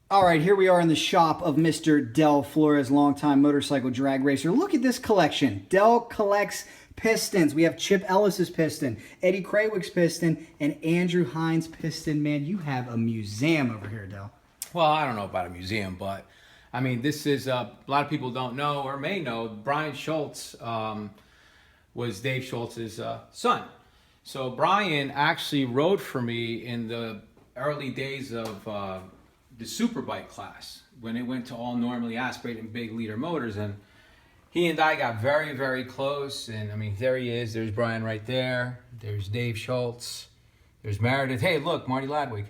All right, here we are in the shop of Mr. Del Flores, longtime motorcycle drag racer. Look at this collection. Del collects pistons. We have Chip Ellis's piston, Eddie Krawiec's piston, and Andrew Hines' piston. Man, you have a museum over here, Del. Well, I don't know about a museum, but I mean, this is a lot of people don't know or may know. Brian Schultz was Dave Schultz's son. So Brian actually rode for me in the early days of the Superbike class when it went to all normally aspirated and big liter motors, and he and I got very, very close. And I mean, there he is. There's Brian right there. There's Dave Schultz. There's Meredith. Hey, look, Marty Ladwig.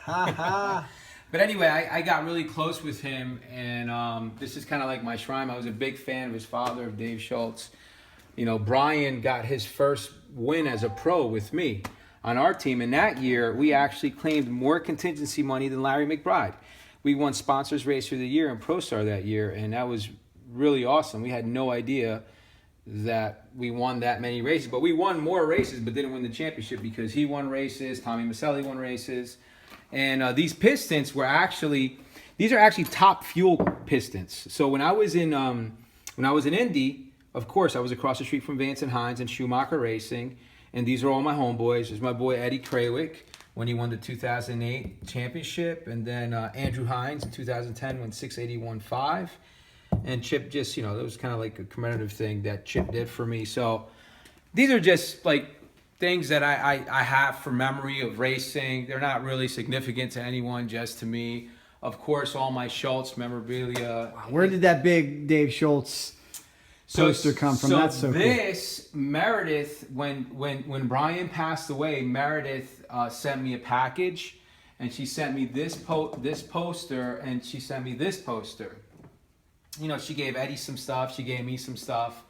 But anyway, I got really close with him, and this is kind of like my shrine. I was a big fan of his father, of Dave Schultz. You know, Brian got his first win as a pro with me on our team, and that year we actually claimed more contingency money than Larry McBride. We won Sponsors Racer of the Year and Pro Star that year, and that was really awesome. We had no idea that we won that many races, but we won more races but didn't win the championship because he won races, Tommy Maselli won races, and these pistons were actually, these are actually top fuel pistons. So when I was in Indy, of course, I was across the street from Vance and Hines and Sunoco Racing. And these are all my homeboys. There's my boy Eddie Krawiec when he won the 2008 championship. And then Andrew Hines in 2010 won 681.5. And Chip just, you know, that was kind of like a commemorative thing that Chip did for me. So these are just like things that I have for memory of racing. They're not really significant to anyone, just to me. Of course, all my Schultz memorabilia. Wow, where did that big Dave Schultz poster come from? That's so this cool. Meredith, when Brian passed away, Meredith sent me a package, and she sent me this poster, and she sent me this poster. You know, she gave Eddie some stuff, she gave me some stuff,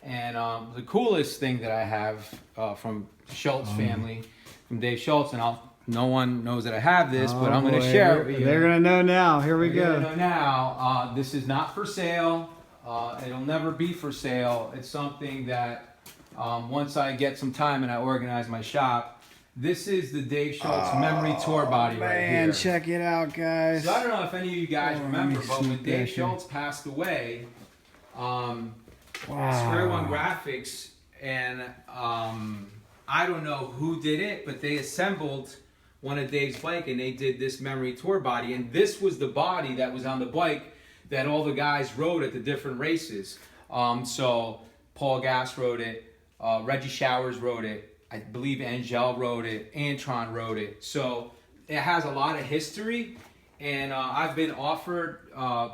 and the coolest thing that I have from Schultz family, from Dave Schultz, and no one knows that I have this, but I'm going to share it with you. They're going to know now. Here we go. They're going to know now. This is not for sale. It'll never be for sale. It's something that once I get some time and I organize my shop, this is the Dave Schultz memory tour body right here. Man, check it out, guys. So I don't know if any of you guys remember, but when Dave Schultz passed away, Square One Graphics, and I don't know who did it, but they assembled one of Dave's bike and they did this memory tour body, and this was the body that was on the bike that all the guys rode at the different races. So Paul Gast rode it, Reggie Showers rode it, I believe Angelle rode it, Antron rode it. So it has a lot of history, and I've been offered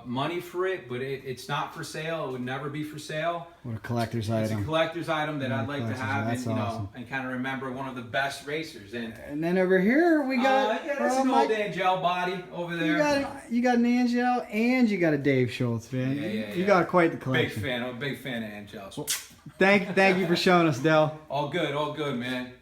money for it, but it's not for sale. It would never be for sale. What a collector's item. It's a collector's item that I'd like to have, That's and awesome. and kind of remember one of the best racers. And then over here we got that's an old Angelle body over there. You got an Angelle and you got a Dave Schultz, man. You got quite the collection. I'm a big fan of Angelle. Thank you for showing us, Del. All good, man.